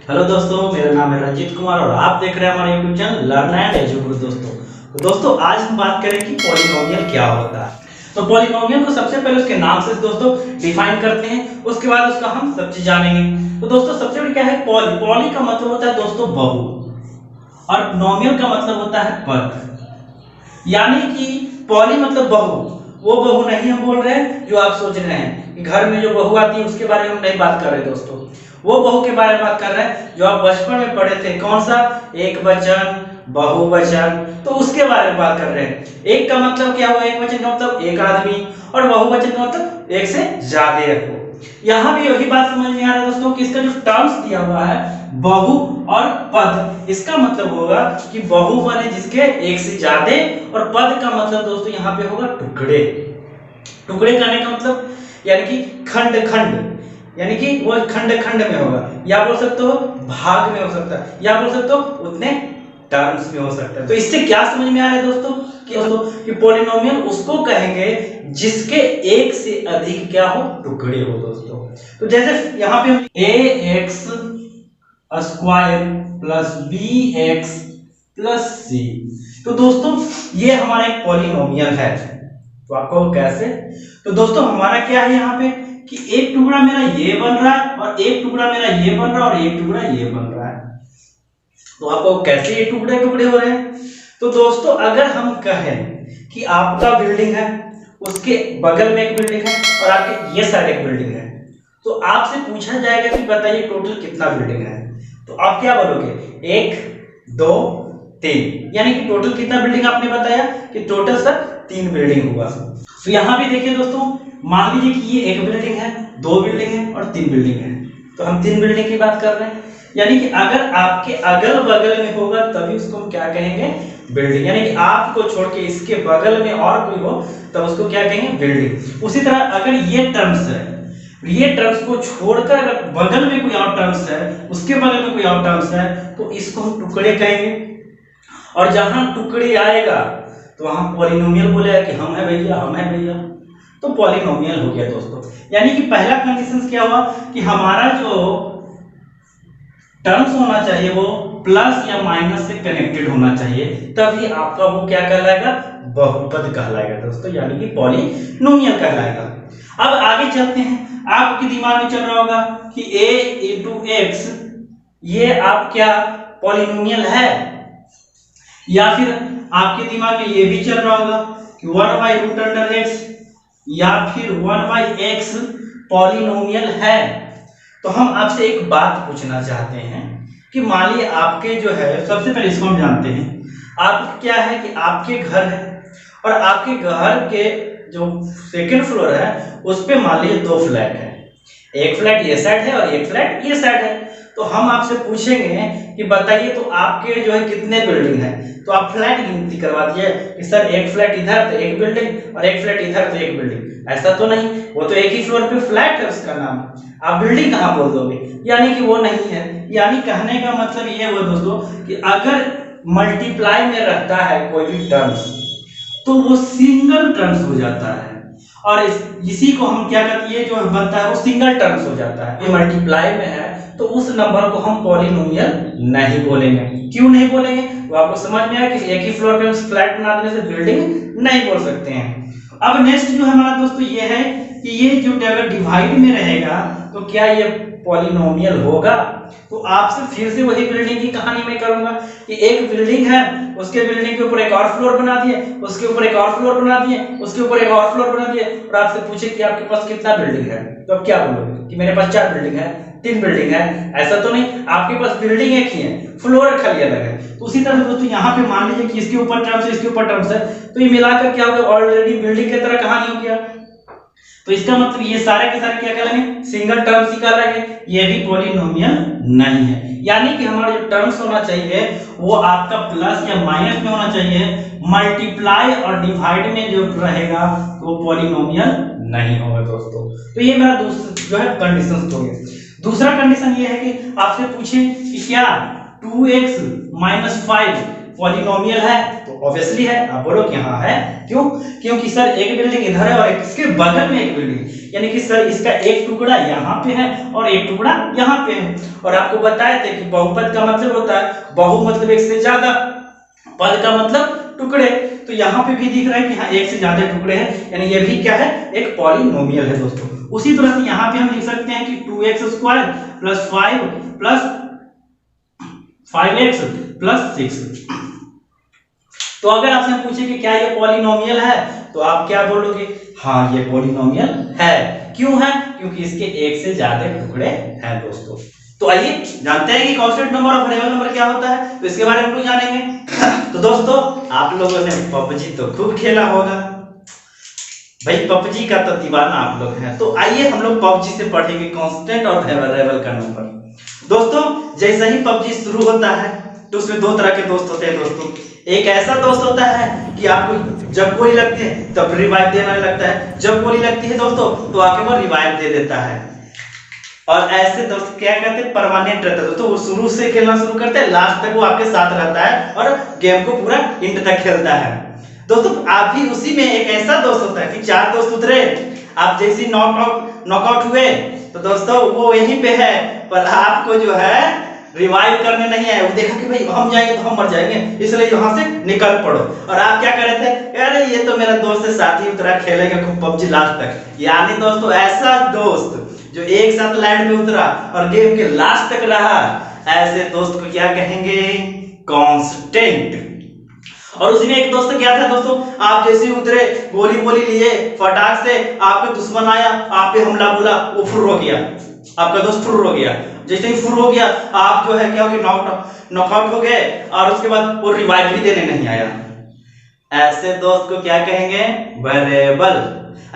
Hello दोस्तों, मेरा नाम है रंजीत कुमार और आप देख रहे हैं हमारा YouTube channel learn and educate. दोस्तों आज हम बात करें कि पॉलिनोमियल क्या होता है। तो पॉलिनोमियल को सबसे पहले उसके नाम से दोस्तों डिफाइन करते हैं, उसके बाद उसका हम सब चीज जानेंगे। तो दोस्तों सबसे बड़ी क्या है, पॉली। पॉली का मतलब होता है दोस्तों बहु, और नोमियल का मतलब होता है पद। यानी कि पॉली मतलब बहु, वो बहु नहीं हम बोल रहे हैं जो आप सोच रहे हैं कि घर में जो बहु आती है उसके बारे में हम नहीं बात कर रहे दोस्तों। वो बहु के बारे में बात कर रहे हैं जो आप बचपन में पढ़े थे। कौन सा? एक वचन, बहुवचन, तो उसके बारे में बात कर रहे हैं। एक का मतलब क्या हुआ? एक वचन का मतलब एक आदमी, और बहुवचन का मतलब एक से ज्यादा को। यहाँ भी वही बात समझ में आ रहा है दोस्तों कि इसका जो टर्म्स दिया हुआ है बहु और पद, इसका मतलब होगा कि बहु बने जिसके एक से ज्यादा, और पद का मतलब दोस्तों यहाँ पे होगा टुकड़े। टुकड़े करने का मतलब यानी कि खंड खंड, यानी कि वो खंड खंड में होगा, या बोल सकते हो भाग में हो सकता है, या बोल सकते हो उतने टर्म्स में हो सकता है। तो इससे क्या समझ में आ रहा है दोस्तों कि पॉलिनोमियल उसको कहेंगे जिसके एक से अधिक क्या हो, टुकड़े हो दोस्तों। तो जैसे यहाँ पे ax square plus bx plus c, तो दोस्तों ये हमारा एक पॉलिनोमियल है। तो आपको कैसे? तो दोस्तों हमारा क्या है यहाँ पे कि एक टुकड़ा मेरा ये बन रहा है, और एक टुकड़ा मेरा ये बन रहा है, और एक टुकड़ा ये बन रहा है। तो आपको कैसे ये टुकड़े टुकड़े हो रहे हैं? तो दोस्तों अगर हम कहें कि आपका बिल्डिंग है, उसके बगल में एक बिल्डिंग है, और आपके ये साइड एक बिल्डिंग है, तो आपसे पूछा जाएगा कि बताइए टोटल कितना बिल्डिंग है। तो आप क्या बोलोगे? 1 2 3, यानी कि टोटल कितना बिल्डिंग आपने बताया कि टोटल सर 3 बिल्डिंग हुआ। तो यहाँ भी देखिए दोस्तों, मान लीजिए कि ये एक बिल्डिंग है, 2 बिल्डिंग है और 3 बिल्डिंग है, तो हम 3 बिल्डिंग की बात कर रहे हैं। यानी कि अगर आपके अगल बगल में होगा तभी उसको हम क्या कहेंगे? बिल्डिंग। यानी कि आपको छोड़ के इसके बगल में और कोई हो तब उसको क्या कहेंगे? बिल्डिंग। उसी तरह अगर ये टर्म्स है, ये टर्म्स को छोड़कर अगर बगल में कोई और टर्म्स है, उसके बगल में कोई और टर्म्स है, तो इसको हम टुकड़े कहेंगे। और जहां टुकड़े आएगा तो वहां पॉलिनोमियल बोलेगा कि हम है भैया, हम है भैया, तो पॉलिनोमियल हो गया दोस्तों। यानी कि पहला कंडीशन क्या हुआ कि हमारा जो टर्म्स होना चाहिए वो प्लस या माइनस से कनेक्टेड होना चाहिए, तभी आपका वो क्या कहलाएगा? बहुपद कहलाएगा दोस्तों, यानी कि पॉलिनोमियल कहलाएगा। अब आगे चलते हैं। आपके दिमाग में चल रहा होगा कि a into x ये आप क्या पॉलिनोमियल है, या फिर आपके दिमाग में ये भी चल रहा होगा कि 1/√x या फिर 1/x पॉलिनोमियल है। तो हम आपसे एक बात पूछना चाहते हैं कि मान लीजिए आपके जो है, सबसे पहले इसको हम जानते हैं, आप क्या है कि आपके घर है, और आपके घर के जो सेकंड फ्लोर है उस पे मान लीजिए 2 फ्लैट है, एक फ्लैट ये साइड है और एक फ्लैट ये साइड है। तो हम आपसे पूछेंगे कि बताइए तो आपके जो है कितने बिल्डिंग है, तो आप फ्लैट गिनती करवा दीजिए कि सर एक फ्लैट इधर तो एक बिल्डिंग, और एक फ्लैट इधर तो एक बिल्डिंग। ऐसा तो नहीं, वो तो एक ही फ्लोर पे फ्लैट है उसका नाम, आप बिल्डिंग कहाँ बोल दोगे? यानी कि वो नहीं है। यानी कहने का मतलब ये हुआ दोस्तों कि अगर मल्टीप्लाई में रहता है कोई भी टर्म्स तो वो सिंगल टर्म्स हो जाता है, और इसी को हम क्या करते हैं, जो बनता है वो सिंगल टर्म्स हो जाता है। ये मल्टीप्लाई में है तो उस नंबर को हम पॉलिनोमियल नहीं बोलेंगे। क्यों नहीं बोलेंगे? वो आपको समझ में आया कि एक ही फ्लोर पे हम फ्लैट बना देने से बिल्डिंग नहीं बोल सकते हैं। अब नेक्स्ट जो हमारा दोस्तों ये है कि ये जो अगर डिवाइड में रहेगा तो क्या ये पॉलिनोमियल होगा? तो आपसे फिर से वही बिल्डिंग की कहानी मैं करूंगा कि एक बिल्डिंग है, उसके बिल्डिंग के ऊपर एक और फ्लोर बना दिए, उसके ऊपर एक और फ्लोर बना दिए, उसके ऊपर एक और फ्लोर बना दिए, और आपसे पूछे कि आपके पास कितना बिल्डिंग है, तो आप क्या बोलोगे कि मेरे पास 4 बिल्डिंग है, 3 बिल्डिंग है? ऐसा तो नहीं, आपके पास बिल्डिंग एक ही है, फ्लोर खाली अलग है। तो उसी तरह दोस्तों यहाँ पे मान लीजिए कि इसके ऊपर टर्म्स है, इसके ऊपर टर्म्स है, तो ये मिलाकर क्या होगा? ऑलरेडी बिल्डिंग की तरह कहानी हो गया। तो इसका मतलब ये सारे के सारे क्या कहलाएंगे? सिंगल टर्म्स ही कहलाएंगे। ये भी पॉलिनोमियल नहीं है। यानी कि हमारा जो टर्म्स होना चाहिए वो आपका प्लस या माइनस में होना चाहिए, मल्टीप्लाई और डिवाइड में जो रहेगा तो वो पॉलिनोमियल नहीं होगा दोस्तों। तो ये मेरा दूसरा जो है कंडीशन हो गया। दूसरा कंडीशन ये है कि आपसे पूछे कि क्या 2x - 5 पॉलिनोमियल है, तो ऑब्वियसली है। आप बोलो कि हाँ है, क्यों? क्योंकि सर एक बिल्डिंग इधर है और इसके बगल में एक बिल्डिंग, यानी कि सर इसका एक टुकड़ा यहाँ पे है और एक टुकड़ा यहाँ पे है। और आपको बताए थे कि बहुपद का मतलब होता है बहु मतलब एक से ज्यादा, पद का मतलब टुकड़े। तो यहाँ पे भी दिख रहा है कि हाँ एक से ज्यादा टुकड़े हैं, यानी ये भी क्या है, एक पॉलिनोमियल है दोस्तों। उसी तरह से यहाँ पे हम लिख सकते हैं कि 2x² plus 5 plus 5x plus 6। तो अगर आपसे हम पूछे कि क्या ये पॉलिनोमियल है, तो आप क्या बोलोगे? हाँ ये पॉलिनोमियल है। क्यों है? क्योंकि इसके एक से ज्यादा टुकड़े हैं दोस्तों। तो आइए जानते हैं कि कांस्टेंट नंबर और वेरिएबल नंबर क्या होता है, तो इसके बारे में हम लोग जानेंगे। तो दोस्तों आप लोगों ने पबजी तो खूब खेला होगा भाई, पबजी का तो दीवाना आप लोग हैं। तो आइए हम लोग पबजी से पढ़ेंगे कांस्टेंट और वेरिएबल का नंबर। दोस्तों जैसे ही पबजी शुरू होता है तो उसमें दो तरह के दोस्त होते हैं दोस्तों। एक ऐसा दोस्त होता है कि आपको जब गोली लगती है तब रिवाइव देने लगता है, जब गोली लगती है दोस्तों तो आके वो रिवाइव दे देता है। और ऐसे दोस्त क्या कहते हैं, परमानेंट रहता है दोस्तों। वो शुरू से खेलना शुरू करते हैं, लास्ट तक वो आपके साथ रहता है और गेम को पूरा इंड तक खेलता है। दोस्तों आप भी उसी में एक ऐसा दोस्त होता है कि चार दोस्त उतरे, आप जैसे नॉकआउट हुए तो दोस्तों वो यहीं पे है, पर आपको जो है रिवाइव करने नहीं आए। वो देखा कि भाई हम जाएंगे तो हम मर जाएंगे, इसलिए यहाँ से निकल पड़ो। और आप क्या कर रहे थे, अरे ये तो मेरा दोस्त है, साथ ही उतरा, खेलेंगे खूब पबजी लास्ट तक। यानी दोस्तों ऐसा दोस्त जो एक साथ लाइन में उतरा और गेम के लास्ट तक रहा, ऐसे दोस्त को क्या कहेंगे, कांस्टेंट। और उसी में एक दोस्त क्या था दोस्तों, आप जैसे ही उतरे गोली लिए फटाक से, आपका दुश्मन आया, आप पे हमला बोला, वो फुर्र हो गया, आपका दोस्त फुर्र हो गया। जैसे ही फुर्र हो गया आप जो है क्या हो गए, नॉकआउट हो गए, और उसके बाद वो रिवाइव भी देने नहीं आया। ऐसे दोस्त को क्या कहेंगे, वेरिएबल।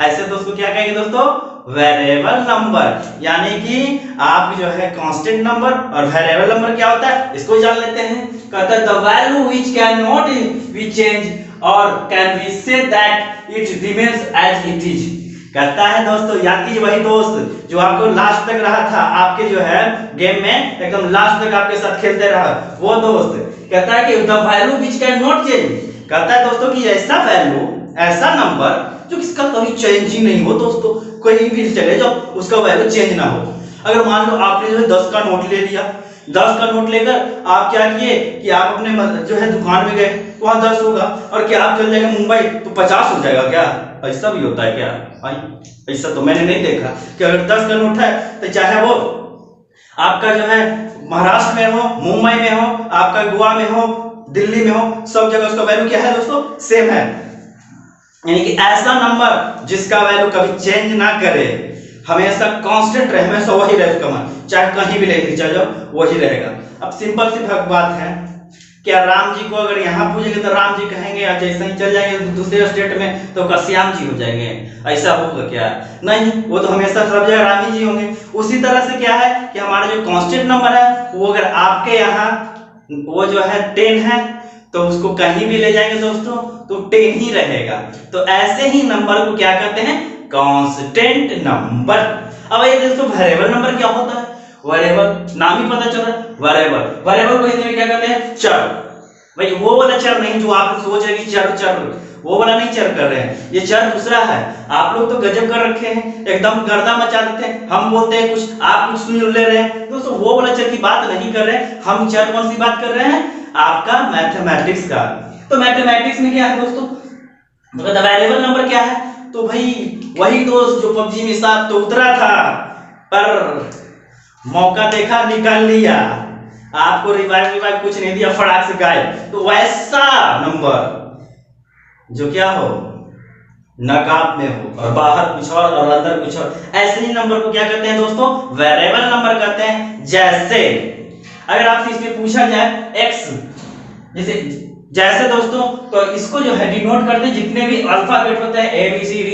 ऐसे दोस्त को क्या कहेंगे दोस्तों, वेरिएबल नंबर। यानी कि आप जो है कांस्टेंट नंबर और वेरिएबल नंबर क्या होता है इसको जान लेते हैं। कहता है the value which can not be change और can be say that it remains as it is. कहता है दोस्तों याद कीजिए, वही दोस्त जो आपको लास्ट तक रहा था, आपके जो है गेम में एकदम लास्ट तक आपके साथ खेलते रहा, वो दोस्त। कहता है कि the value which can not change, कहता है दोस्तों कि ऐसा वैल्यू, ऐसा नंबर जो किसका कभी चेंज ही नहीं हो दोस्तों, कहीं भी चले जाओ उसका वैल्यू चेंज ना हो। अगर मान लो आपने जो है 10 का नोट ले लिया, 10 का नोट लेकर आप क्या किए कि आप अपने जो है दुकान में गए, वहां 10 होगा, और क्या आप चल जाएंगे मुंबई तो 50 हो जाएगा क्या? ऐसा भी होता है क्या भाई? ऐसा तो मैंने नहीं देखा कि अगर 10 का नोट है तो चाहे वो आपका जो है महाराष्ट्र में हो, मुंबई में हो, आपका गोवा में हो, दिल्ली में हो, सब जगह उसका वैल्यू क्या है दोस्तों, सेम है। यानी कि ऐसा नंबर जिसका वैल्यू कभी चेंज ना करे, हमेशा कांस्टेंट रहे, हमेशा वही रहे उसका मान, चाहे कहीं भी लेके चल जाओ वही रहेगा। अब सिंपल सी बात है, क्या राम जी को अगर यहाँ पूछेंगे तो राम जी कहेंगे, और जैसे ही चल जाएंगे दूसरे स्टेट में तो श्याम जी हो जाएंगे? ऐसा होगा क्या? नहीं, वो तो हमेशा सब जगह राम जी होंगे। उसी तरह से क्या है कि हमारा जो कांस्टेंट नंबर है वो अगर आपके यहाँ वो जो है 10 है तो उसको कहीं भी ले जाएंगे दोस्तों तो 10 ही रहेगा। तो ऐसे ही नंबर को क्या कहते हैं, कांस्टेंट नंबर। अब ये दोस्तों वेरिएबल नंबर क्या होता है, वेरिएबल नाम ही पता चल रहा है, वेरिएबल को हिंदी में क्या कहते हैं, चर। भाई वो वाला चर नहीं जो आप सोच रहे कि चर वो वाला नहीं चर कर रहे हैं, ये चर दूसरा है। आप लोग तो गजब कर रखे हैं, एकदम गर्दा मचा देते हैं, हम बोलते हैं कुछ, आप कुछ सुन ले रहे हैं दोस्तों। वो वाला चर की बात नहीं कर रहे हैं हम, चर कौन सी बात कर रहे हैं, आपका मैथमेटिक्स का। तो मैथमेटिक्स में क्या है दोस्तों, वेरिएबल नंबर क्या है, तो भाई वही दोस्त जो पबजी में साथ तो उतरा था पर मौका देखा निकाल लिया, आपको रिवाइव कुछ नहीं दिया, फटाक से गायब। तो वैसा नंबर जो क्या हो, नकाब में हो और बाहर कुछ और अंदर कुछ और, ऐसे ही नंबर को क्या कहते हैं दोस्तों, वेरिएबल नंबर कहते हैं। जैसे अगर आपसे इसमें पूछा जाए x, जैसे दोस्तों तो इसको जो है डिनोट करते हैं, जितने भी अल्फाबेट होते हैं ABCD,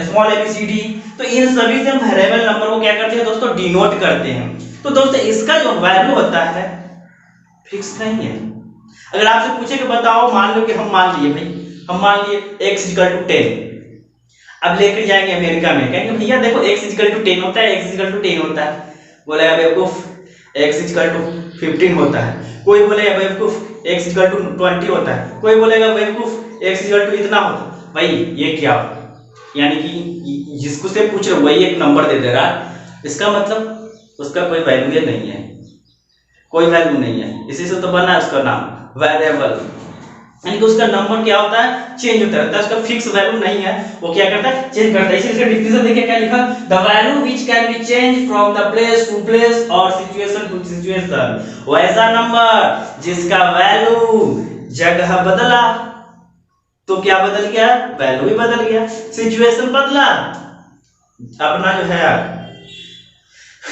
स्मॉल ABCD, तो इन सभी से हम वेरिएबल नंबर को क्या करते हैं दोस्तों, डिनोट करते हैं। तो दोस्तों इसका जो वैल्यू होता है फिक्स नहीं है। अगर आपसे पूछे कि बताओ, मान लो कि हम मान लिए x = 10, अब लेकर जाएंगे अमेरिका में, कहेंगे भैया देखो x = 10 होता है, x = 10 होता है। बोलेगा बेवकूफ, x इक्वल टू 15 होता है, कोई बोलेगा बेवकूफ x इक्वल टू 20 होता है, कोई बोलेगा बेवकूफ x इक्वल टू इतना होता है। भाई ये क्या हो, यानी कि जिसको से पूछ रहे वही एक नंबर दे दे रहा है, इसका मतलब उसका कोई वैल्यू नहीं है, कोई वैल्यू नहीं है, इसी से तो बना है उसका नाम वेरिएबल, यानी कि उसका नंबर क्या होता है, चेंज होता रहता है, उसका फिक्स वैल्यू नहीं है, वो क्या करता है, चेंज करता है। इसीलिए डिफिनेशन देखिए क्या लिखा, the value which can be change from the place to place और सिचुएशन टू सिचुएशन, वैसा नंबर जिसका वैल्यू जगह बदला तो क्या बदल गया, वैल्यू भी बदल गया, सिचुएशन बदला अपना जो है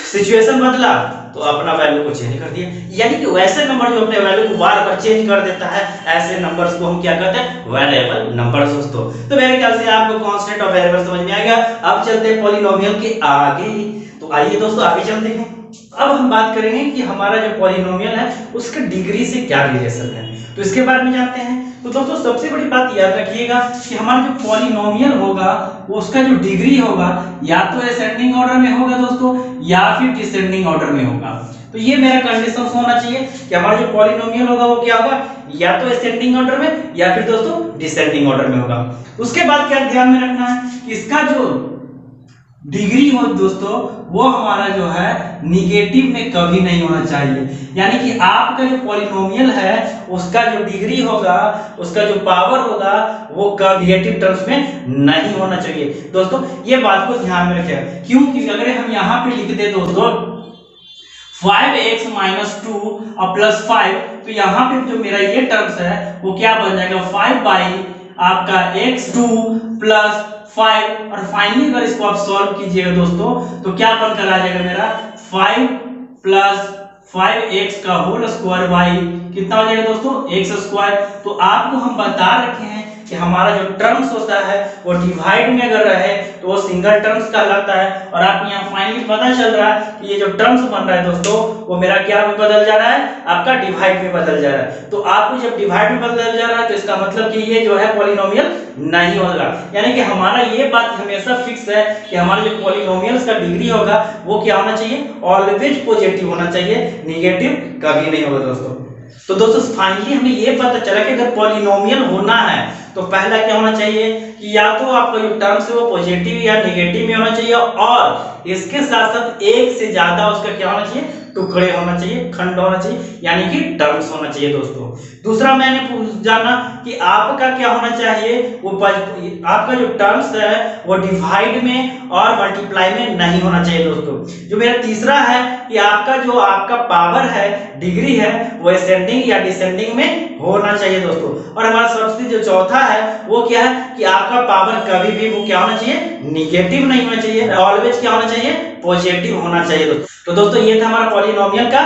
सिचुएशन बदला तो अपना वैल्यू को चेंज कर दिया, यानी कि वैसे नंबर जो अपने वैल्यू को बार बार चेंज कर देता है, ऐसे नंबर्स को हम क्या कहते हैं, वेरिएबल नंबर्स दोस्तों। तो मेरे ख्याल से आपको कांस्टेंट और वेरिएबल समझ में आ गया। अब चलते हैं पॉलिनोमियल के आगे, तो आइए दोस्तों आगे चलते हैं। अब हम बात करेंगे कि हमारा जो पॉलिनोमियल है उसके डिग्री से क्या रिलेशन है, तो इसके बारे में जानते हैं। तो दोस्तों सबसे बड़ी बात याद रखिएगा कि हमारा जो पॉलिनोमियल होगा उसका जो डिग्री होगा या तो असेंडिंग ऑर्डर में होगा दोस्तों या फिर डिसेंडिंग ऑर्डर में होगा। तो ये मेरा कंडीशन होना चाहिए कि हमारा जो पॉलिनोमियल होगा वो क्या होगा, या तो असेंडिंग ऑर्डर में या फिर दोस्तों डिसेंडिंग ऑर्डर में होगा। उसके बाद क्या ध्यान में रखना है कि इसका जो डिग्री हो दोस्तों वो हमारा जो है निगेटिव में कभी नहीं होना चाहिए, यानी कि आपका जो पॉलिनोमियल है उसका जो डिग्री होगा, उसका जो पावर होगा वो कभी निगेटिव टर्म्स में नहीं होना चाहिए दोस्तों। ये बात को ध्यान में रखिएगा, क्योंकि अगर हम यहाँ पे लिख दे दोस्तों 5x - 2 और +5, तो यहाँ पे जो मेरा ये टर्म्स है वो क्या बन जाएगा, 5 बाई आपका x2 + 5, और फाइनली अगर इसको आप सॉल्व कीजिएगा दोस्तों तो क्या बनकर आ जाएगा मेरा 5 + 5x का होल स्क्वायर बाई कितना हो जाएगा दोस्तों, x²। तो आपको हम बता रखे हैं कि हमारा जो टर्म्स होता है वो डिवाइड में अगर रहे तो वो सिंगल टर्म्स कहलाता है, और आप यहाँ फाइनली पता चल रहा है कि ये जो टर्म्स बन रहा है दोस्तों वो मेरा क्या में बदल जा रहा है, आपका डिवाइड में बदल जा रहा है। तो आपको जब डिवाइड में बदल जा रहा है तो इसका मतलब कि ये जो है पॉलिनोमियल नहीं होगा, यानी कि हमारा ये बात हमेशा फिक्स है कि हमारा जो पॉलिनोमियल्स का डिग्री होगा वो क्या होना चाहिए, ऑलवेज पॉजिटिव होना चाहिए, नेगेटिव कभी नहीं होगा दोस्तों। तो दोस्तों फाइनली हमें ये पता चला कि अगर पॉलिनोमियल होना है तो पहला क्या होना चाहिए कि या तो आपका जो टर्म्स है वो पॉजिटिव या नेगेटिव में होना चाहिए, और इसके साथ साथ एक से ज्यादा उसका क्या होना चाहिए, टुकड़े होना चाहिए, खंड होना चाहिए, यानी कि टर्म्स होना चाहिए दोस्तों। दूसरा मैंने जाना कि आपका क्या होना चाहिए, वो आपका जो टर्म्स है वो डिवाइड में और मल्टीप्लाई में नहीं होना चाहिए दोस्तों। जो मेरा तीसरा है कि आपका पावर है, डिग्री है, वो असेंडिंग या डिसेंडिंग में होना चाहिए दोस्तों। और हमारा सबसे जो चौथा है वो क्या है कि आपका पावर कभी भी वो क्या होना चाहिए, निगेटिव नहीं होना चाहिए, ऑलवेज क्या होना चाहिए, पॉजिटिव होना चाहिए दोस्तों। तो दोस्तों ये था हमारा पॉलिनोमियल का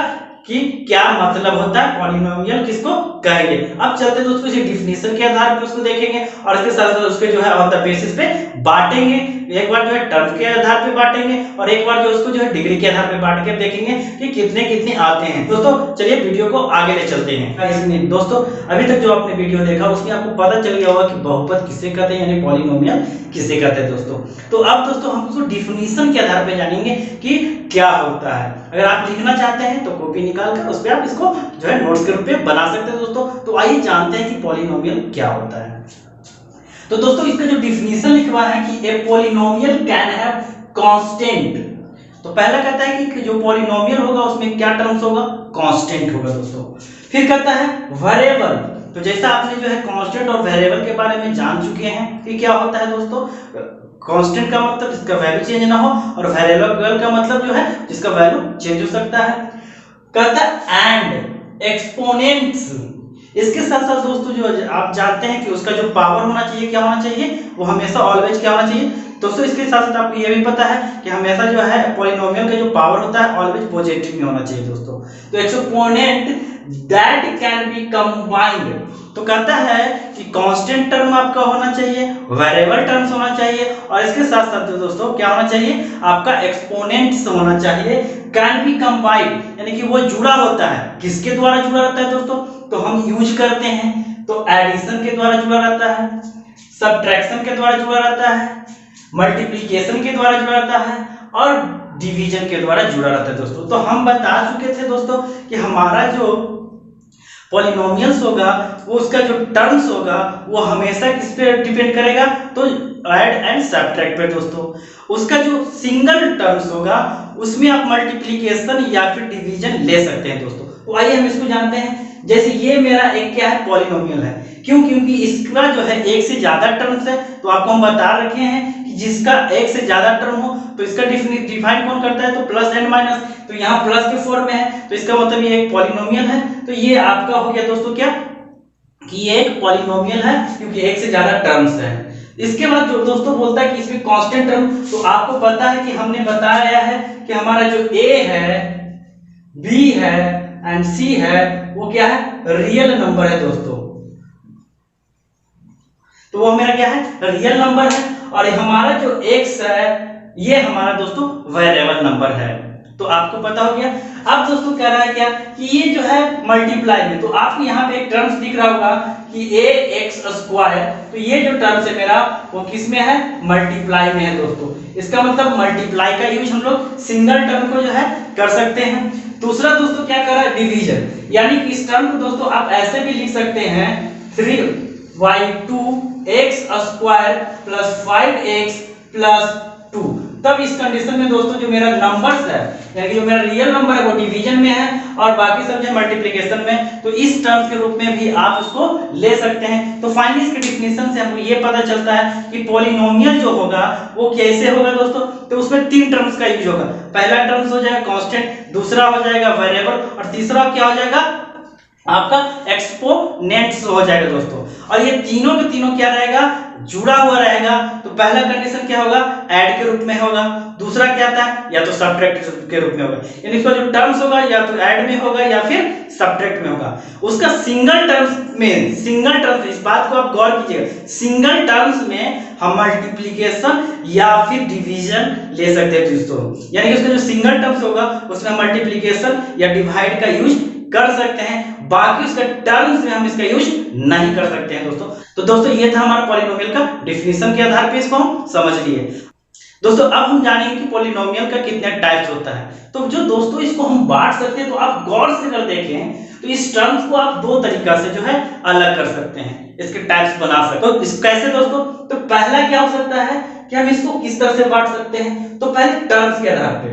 कि क्या मतलब होता है, पॉलिनोमियल किसको कहेंगे। अब चलते दोस्तों इसे डिफिनेशन के आधार पर उसको देखेंगे, और इसके साथ साथ उसके जो है ऑन द बेसिस पे बांटेंगे, एक बार जो है टर्म के आधार पे बांटेंगे और एक बार जो उसको जो है डिग्री के आधार पे बांट के देखेंगे कि कितने कितने आते हैं। दोस्तों चलिए वीडियो को आगे ले चलते हैं। इसमें दोस्तों अभी तक जो आपने वीडियो देखा उसमें आपको पता चल गया होगा कि बहुपद किसे कहते हैं, यानी पॉलिनोमियल किसे कहते हैं दोस्तों। तो अब दोस्तों हम उसको डिफिनेशन के आधार पे जानेंगे कि क्या होता है। अगर आप लिखना चाहते हैं तो कॉपी निकाल कर उस पे आप इसको जो है नोट्स के रूप में बना सकते हैं दोस्तों। तो आइए जानते हैं कि पॉलिनोमियल क्या होता है। तो दोस्तों इसका जो डिफिनेशन लिखा है कि a polynomial can have constant, तो पहला कहता है कि जो पॉलिनोमियल होगा उसमें क्या टर्म्स होगा, कांस्टेंट होगा दोस्तों। फिर कहता है वेरिएबल, तो जैसा आपने जो है कांस्टेंट और वेरिएबल के बारे में जान चुके हैं कि क्या होता है दोस्तों, कांस्टेंट का मतलब जिसका वैल्यू चेंज ना हो, और वेरिएबल का मतलब जो है जिसका वैल्यू चेंज हो सकता है। कहता है एंड एक्सपोनेंट्स, इसके साथ साथ दोस्तों जो आप जानते हैं कि उसका जो पावर होना चाहिए क्या होना चाहिए, वो हमेशा ऑलवेज क्या होना चाहिए दोस्तों। इसके साथ साथ आपको ये भी पता है कि हमेशा जो है पॉलिनोमियल का जो पावर होता है ऑलवेज पॉजिटिव में होना चाहिए दोस्तों। तो exponent that can be combined, तो कहता है कि कांस्टेंट टर्म आपका होना चाहिए, वेरिएबल टर्म्स होना चाहिए, और इसके साथ साथ दोस्तों क्या होना चाहिए, आपका एक्सपोनेंट्स होना चाहिए। कैन बी कंबाइंड यानी कि वो जुड़ा होता है, किसके द्वारा जुड़ा रहता है दोस्तों, तो हम यूज करते हैं तो एडिशन के द्वारा जुड़ा रहता है, सब्ट्रैक्शन के द्वारा जुड़ा रहता है, मल्टीप्लिकेशन के द्वारा जुड़ा रहता है, और डिवीजन के द्वारा जुड़ा रहता है दोस्तों। तो हम बता चुके थे दोस्तों कि हमारा जो पॉलिनोमियल्स होगा वो उसका जो टर्म्स होगा वो हमेशा किस पे डिपेंड करेगा, तो ऐड एंड सब्ट्रैक्ट पे दोस्तों। उसका जो सिंगल टर्म्स होगा उसमें आप मल्टीप्लिकेशन या फिर डिवीजन ले सकते हैं दोस्तों। तो आइए हम इसको जानते हैं। जैसे ये मेरा एक क्या है, पॉलिनोमियल है। क्यों? क्योंकि इसका जो है एक से ज्यादा टर्म्स है। तो आपको हम बता रखे हैं कि जिसका एक से ज्यादा टर्म हो तो इसका डिफाइन कौन करता है, तो प्लस एंड माइनस। तो यहाँ प्लस के फॉर्म में है तो इसका मतलब ये एक पॉलिनोमियल है। तो ये आपका हो गया दोस्तों क्या, कि ये एक पॉलिनोमियल है क्योंकि एक से ज्यादा टर्म्स है। इसके बाद जो दोस्तों बोलता है कि इसमें कांस्टेंट टर्म, तो आपको पता है कि हमने बताया है कि हमारा जो a है, b है एंड c है वो क्या है, रियल नंबर है दोस्तों। तो वो मेरा क्या है, रियल नंबर है। और हमारा जो x है ये हमारा दोस्तों वेरिएबल नंबर है। तो आपको पता हो गया। अब दोस्तों कह रहा है क्या कि ये जो है मल्टीप्लाई में, तो आपको यहाँ पे एक टर्म्स दिख रहा होगा कि ax²। तो ये जो टर्म्स है मेरा वो किस में है, मल्टीप्लाई में है दोस्तों। इसका मतलब मल्टीप्लाई का यूज हम लोग सिंगल टर्म को जो है कर सकते हैं। दूसरा दोस्तों क्या कर रहा है, डिवीजन, यानी कि इस टर्म को दोस्तों आप ऐसे भी लिख सकते हैं 3y2x² + 5x + 2। तब इस कंडीशन में दोस्तों जो मेरा नंबर्स है, यानी कि जो मेरा रियल नंबर है वो डिवीजन में है और बाकी सब जो मल्टीप्लिकेशन में, तो इस टर्म के रूप में भी आप उसको ले सकते हैं। तो फाइनली इसके डेफिनेशन से हमको ये पता चलता है कि पॉलिनोमियल जो होगा वो कैसे होगा दोस्तों। तो उसमें तीन टर्म्स का यूज होगा। पहला टर्म्स हो जाएगा कांस्टेंट, दूसरा हो जाएगा वेरिएबल और तीसरा क्या हो जाएगा, आपका एक्सपोनेंट्स हो जाएगा दोस्तों। और ये तीनों के तीनों क्या रहेगा, जुड़ा हुआ रहेगा। तो पहला कंडीशन क्या होगा, ऐड के रूप में होगा। दूसरा क्या था, या तो सब्ट्रैक्ट के रूप में होगा, यानी इसका जो टर्म्स होगा या तो ऐड में होगा या फिर सब्ट्रैक्ट में होगा। उसका सिंगल टर्म्स में, सिंगल टर्म्स, इस बात को आप गौर कीजिएगा, सिंगल टर्म्स में हम मल्टीप्लिकेशन या फिर डिवीजन ले सकते हैं दोस्तों। यानी कि उसका जो सिंगल टर्म्स होगा उसमें मल्टीप्लिकेशन या डिवाइड का यूज कर सकते हैं, बाकी उसका टर्म्स में हम इसका यूज नहीं कर सकते हैं दोस्तों। तो दोस्तों ये था हमारा पॉलिनोमियल का डेफिनेशन के आधार पे इसको हम समझ लिए। दोस्तों अब हम जानेंगे कि पॉलिनोमियल का कितने टाइप्स होता है। तो जो दोस्तों इसको हम बांट सकते हैं, तो आप गौर से अगर देखें तो इस टर्म्स को आप दो तरीका से जो है अलग कर सकते हैं, इसके टाइप्स बना सकते हैं। तो इस कैसे दोस्तों, तो पहला क्या हो सकता है कि हम इसको किस तरह से बांट सकते हैं। तो पहले टर्म्स के आधार पे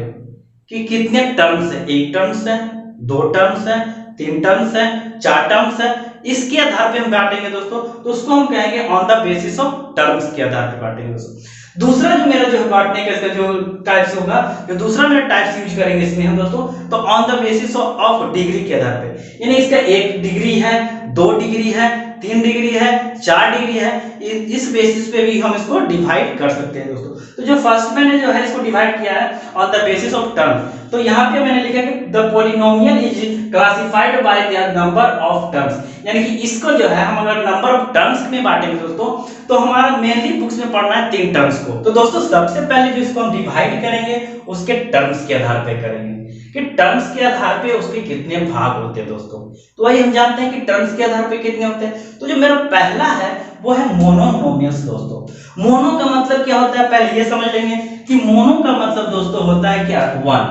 कि कितने टर्म्स है, एक टर्म्स है, दो टर्म्स है, तीन टर्म्स है, चार टर्म्स है, इसके आधार पे हम बांटेंगे दोस्तों। तो उसको हम कहेंगे on the basis of terms के आधार पे बांटेंगे दोस्तों। दूसरा जो मेरा जो है बांटने का इसका जो टाइप्स होगा, जो दूसरा मेरा टाइप्स यूज करेंगे इसमें हम दोस्तों, तो on the basis of degree के आधार पे, यानी इसका 1 डिग्री है, 2 डिग्री है, 3 डिग्री है, 4 डिग्री है, इस बेसिस पे भी हम इसको डिवाइड कर सकते हैं दोस्तों। तो जो फर्स्ट मैंने जो है इसको डिवाइड किया है on the basis of term, तो यहाँ पे मैंने लिखा कि the polynomial is classified bye their number of terms, यानी कि इसको जो है हम अगर नंबर ऑफ टर्म्स में बांटेंगे दोस्तों, तो हमारा मेनली बुक्स में पढ़ना है 3 टर्म्स को। तो दोस्तों सबसे पहले जो इसको हम डिवाइड करेंगे उसके टर्म्स के आधार पे करेंगे कि टर्म्स के आधार पे उसके कितने भाग होते हैं दोस्तों। तो वही हम जानते हैं कि टर्म्स के आधार पे कितने होते हैं। तो जो मेरा पहला है वो है मोनोनोमियल्स दोस्तों। मोनो का मतलब क्या होता है, पहले ये समझ लेंगे कि मोनो का मतलब दोस्तों होता है क्या, 1,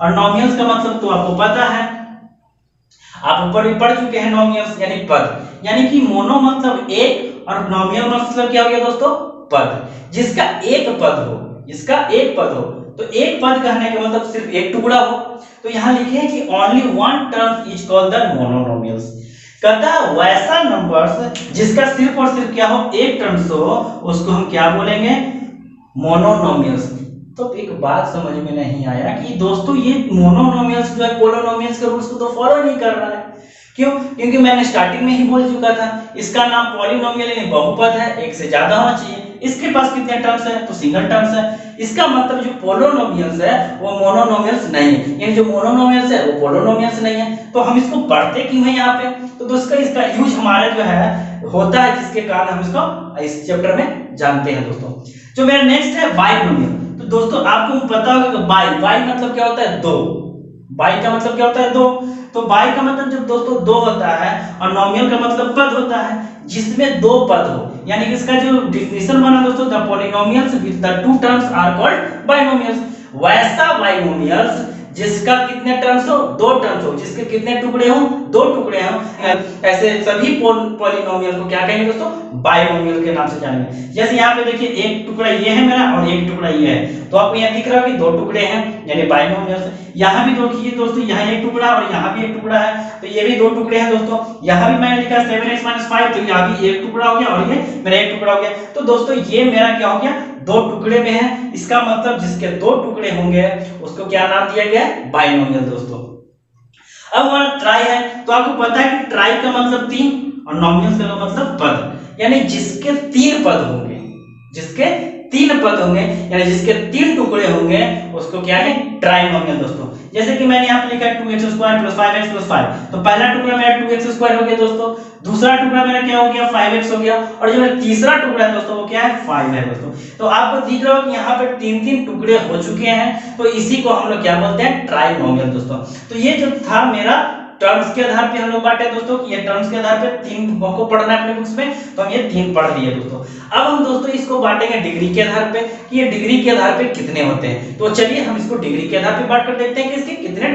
और नोमियल्स का मतलब तो आपको पता है, आप ऊपर भी पढ़ चुके हैं, नोमियल्स यानी पद, यानी कि मोनो मतलब एक और नोमियल मतलब क्या हो गया दोस्तों, पद। जिसका एक पद हो, इसका एक पद हो, तो एक पद कहने का मतलब सिर्फ एक टुकड़ा हो। तो यहां लिखे हैं कि only one term is called the मोनोनोमियल्स। कहता वैसा नंबर्स जिसका सिर्फ और सिर्फ क्या हो, एक टर्म्स हो, उसको हम क्या बोलेंगे, मोनोनोमियल्स। तो एक बात समझ में नहीं आया कि दोस्तों ये मोनोनोमियल्स जो है पोलिनोमियल्स के रूल्स को तो फॉलो नहीं कर रहा है। क्यों? क्योंकि मैंने स्टार्टिंग में ही बोल चुका था, इसका नाम पॉलिनोमियल यानी बहुपद है, एक से ज्यादा होना चाहिए। इसके पास कितने टर्म्स है, तो सिंगल टर्म्स है। इसका मतलब जो पोलिनोमियल्स है वो मोनोनोमियल्स नहीं है, यानी जो मोनोनोमियल्स है वो पोलिनोमियल्स नहीं है। तो हम इसको पढ़ते क्यों है यहाँ पे, तो दोस्तों इसका यूज हमारे जो है होता है, जिसके कारण हम इसको इस चैप्टर में जानते हैं दोस्तों। जो मेरा नेक्स्ट है बाइनोमियल। तो दोस्तों आपको पता होगा कि बाई मतलब क्या होता है, दो। बाई का मतलब क्या होता है, दो। तो बाई का मतलब जब दोस्तों दो होता है और नोमियल का मतलब पद होता है जिसमें दो पद हो, यानी कि इसका जो डेफिनेशन बना दोस्तों, the polynomials with the two terms are called binomials. वैसा बाइनोमियल्स जिसका कितने टर्म्स हो, दो टर्म्स हो, जिसके कितने टुकड़े हो, दो टुकड़े हो, ऐसे सभी पॉलिनोमियल को क्या कहेंगे दोस्तों, बाइनोमियल के नाम से जानेंगे। जैसे यहाँ पे देखिए एक टुकड़ा ये है मेरा और एक टुकड़ा ये है, तो आपको यहाँ दिख रहा है कि दो टुकड़े हैं यानी बाइनोमियल्स। यहाँ भी देखिए दोस्तों, यहाँ एक टुकड़ा और यहाँ भी एक टुकड़ा है, तो ये भी दो टुकड़े हैं दोस्तों। यहाँ भी मैंने लिखा 7x - 5, तो यहाँ भी एक टुकड़ा हो गया और ये मेरा एक टुकड़ा हो गया। तो दोस्तों ये मेरा क्या हो गया, दो टुकड़े में है, इसका मतलब जिसके दो टुकड़े होंगे उसको क्या नाम दिया गया है, बाइनोमियल दोस्तों। अब हमारा ट्राई है, तो आपको पता है कि ट्राई का मतलब तीन और नॉमिनल का मतलब पद, यानी जिसके तीन पद होंगे, जिसके तीन पद होंगे यानी जिसके तीन टुकड़े होंगे उसको क्या है, ट्राइनोमियल दोस्तों। जैसे कि मैंने यहाँ पे लिखा है 2x² + 5x + 5, तो पहला टुकड़ा मेरा 2x² हो गया दोस्तों, दूसरा टुकड़ा मेरा क्या हो गया, 5x हो गया, और जो मेरा तीसरा टुकड़ा है दोस्तों वो क्या है, 5 है दोस्तों। तो आपको दिख रहा हो कि यहाँ पे तीन तीन टुकड़े हो चुके हैं, तो इसी को हम लोग क्या बोलते हैं, ट्राइनोमियल दोस्तों। तो ये जो था मेरा टर्म्स के आधार पे हम लोग बांटे दोस्तों, कि ये टर्म्स के आधार पे तीन को पढ़ना है अपने बुक्स में, तो हम ये तीन पढ़ दिए दोस्तों। अब हम दोस्तों इसको बांटेंगे डिग्री के आधार पे, कि ये डिग्री के आधार पे कितने होते हैं। तो चलिए हम इसको डिग्री के आधार पे बांट कर देखते हैं कि इसके कितने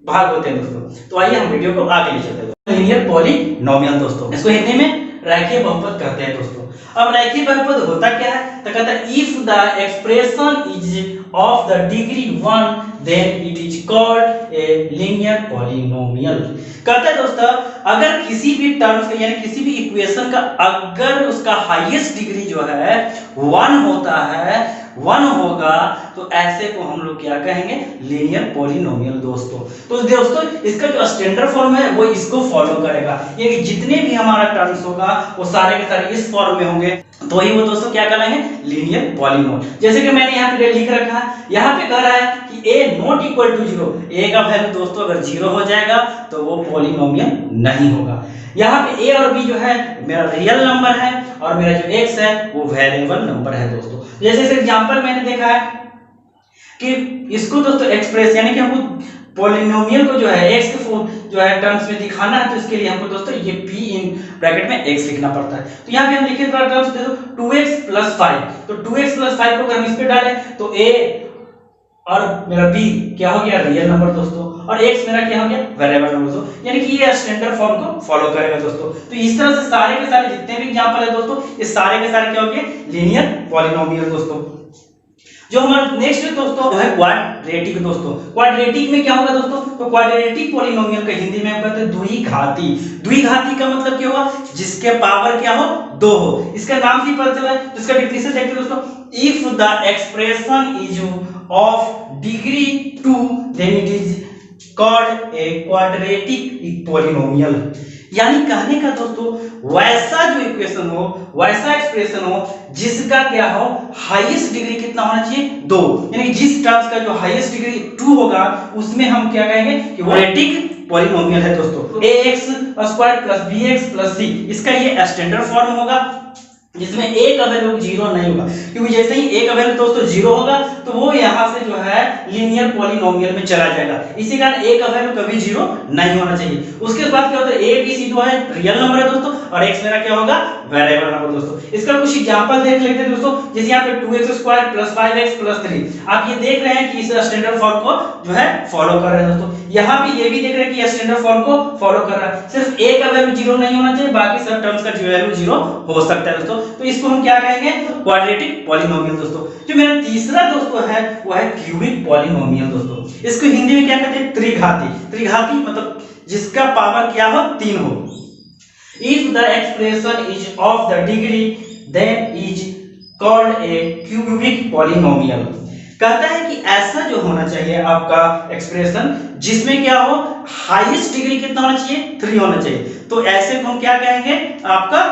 भाग होते हैं दोस्तों। तो आइए हम वीडियो को आगे ले चलते हैं। लीनियर पॉलिनोमियल दोस्तों, इसको हिंदी में रैखिक बहुपद कहते हैं दोस्तों। अब रैखिक बहुपद होता क्या है, तो कहता है if the expression is of the degree 1 then it is called a linear polynomial। कहते हैं दोस्तों अगर किसी भी टर्म्स का यानी किसी भी इक्वेशन का अगर उसका हाईएस्ट डिग्री जो है 1 होता है, 1 होगा, तो ऐसे को हम लोग क्या कहेंगे, लीनियर पॉलिनोमियल दोस्तों। तो दोस्तों इसका जो स्टैंडर्ड फॉर्म है वो इसको फॉलो करेगा, यानी जितने भी हमारा टर्म्स होगा वो सारे के सारे इस फॉर्म में होंगे, तो ही वो दोस्तों क्या कहलाएंगे, लीनियर पॉलिनोमियल। जैसे कि मैंने यहाँ पे लिख रखा है, यहाँ पे कह रहा है कि a not equal to 0, a का वैल्यू दोस्तों अगर 0 हो जाएगा तो वो पॉलिनोमियल नहीं होगा। यहाँ पे a और b जो है मेरा रियल नंबर है और मेरा जो x है वो वेरिएबल नंबर है दोस्तों। जैसे इस एग्जांपल मैंने देखा है कि इसको दोस्तों एक्सप्रेस यानी कि हमको पॉलिनोमियल को जो है x के जो है टर्म्स में दिखाना है, तो इसके लिए हमको दोस्तों ये p इन ब्रैकेट में x लिखना पड़ता है। तो यहाँ पे हम लिखे टर्म्स दे दो 2x + 5, तो 2x + 5 को अगर हम इस पे डालें तो a और मेरा b क्या हो गया, रियल नंबर दोस्तों, और x मेरा क्या हो गया, वेरिएबल नंबर दोस्तों, यानी कि ये स्टैंडर्ड फॉर्म को फॉलो करेगा दोस्तों। तो इस तरह से सारे के सारे जितने भी एग्जांपल है दोस्तों, ये सारे के सारे क्या हो गए, लीनियर पॉलिनोमियल दोस्तों। जो हमारा नेक्स्ट है दोस्तों है क्वाड्रेटिक दोस्तों। क्वाड्रेटिक में क्या होगा दोस्तों, तो क्वाड्रेटिक पॉलिनोमियल का हिंदी में हम कहते हैं द्विघाती। द्विघाती का मतलब क्या हुआ, जिसके पावर क्या हो, 2 हो। इसका नाम से पता चला है, इसका डिफिनेशन देखते हैं दोस्तों, if the expression is of degree 2 then it is called a quadratic polynomial. यानी कहने का दोस्तों वैसा जो इक्वेशन हो, वैसा एक्सप्रेशन हो जिसका क्या हो, हाईएस्ट डिग्री कितना होना चाहिए, 2, यानी जिस टर्म्स का जो हाईएस्ट डिग्री 2 होगा उसमें हम क्या कहेंगे कि क्वाड्रेटिक पॉलिनोमियल है दोस्तों। ax² + bx + c इसका ये स्टैंडर्ड फॉर्म होगा, जिसमें a का वैल्यू 0 नहीं होगा, क्योंकि जैसे ही a का वैल्यू दोस्तों 0 होगा तो वो यहाँ से जो है लीनियर पॉलिनोमियल में चला जाएगा। इसी कारण a का वैल्यू कभी 0 नहीं होना चाहिए। उसके बाद क्या होता है, a b c जो है रियल नंबर है दोस्तों, और x मेरा क्या होगा, वेरिएबल नंबर दोस्तों। इसका कुछ एग्जांपल देख लेते हैं दोस्तों। जैसे यहाँ पे 2x² + 5x + 3, आप ये देख रहे हैं कि इस स्टैंडर्ड फॉर्म को जो है फॉलो कर रहे हैं दोस्तों। यहाँ पे ये भी देख रहे हैं कि स्टैंडर्ड फॉर्म को फॉलो कर रहा है, सिर्फ a का वैल्यू 0 नहीं होना चाहिए, बाकी सब टर्म्स का वैल्यू 0 हो सकता है दोस्तों। तो इसको हम क्या कहेंगे, क्वाड्रेटिक पॉलिनोमियल दोस्तों। जो मेरा तीसरा दोस्तों है वो है क्यूबिक पॉलिनोमियल दोस्तों। इसको हिंदी में क्या कहते हैं, त्रिघाती। त्रिघाती मतलब जिसका पावर क्या हो, 3 हो। If the expression is of the degree then is called a cubic polynomial. कहता है कि ऐसा जो होना चाहिए आपका एक्सप्रेशन जिसमें क्या हो, हाईएस्ट डिग्री कितना होना चाहिए, 3 होना चाहिए, तो ऐसे को हम क्या कहेंगे, आपका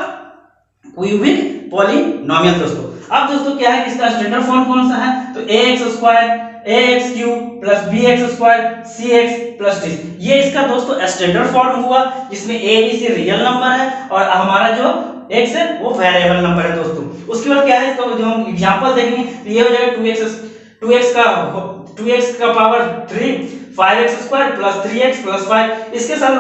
क्यूबिक पॉलिनोमियल दोस्तों। अब दोस्तों क्या है, इसका स्टैंडर्ड फॉर्म कौन सा है, तो ax² + bx² cx + d, ये इसका दोस्तों स्टैंडर्ड फॉर्म हुआ, जिसमें a b c real number है और हमारा जो x है वो वेरिएबल नंबर है दोस्तों। उसके बाद क्या है, इसका जो हम एग्जांपल देखेंगे तो ये हो जाएगा 2x का पावर 3 5x² + 3x + 5, इसके साथ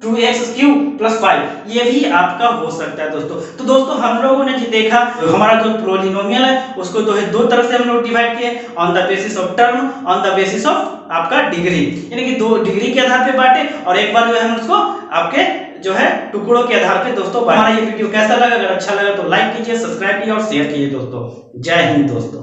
2x³ + 5 ये भी आपका हो सकता है दोस्तों। तो दोस्तों हम लोगों ने जो देखा हमारा जो पॉलिनोमियल है उसको तो है दो तरह से हम लोग डिवाइड किए, on the basis of term, on the basis of आपका डिग्री, यानी कि दो डिग्री के आधार पे बांटे और एक बार जो है हम उसको आपके जो है टुकड़ों के आधार पे दोस्तों। हमारा ये वीडियो कैसा लगा? अगर अच्छा लगा तो लाइक कीजिए, सब्सक्राइब कीजिए और शेयर कीजिए दोस्तों। जय हिंद दोस्तों।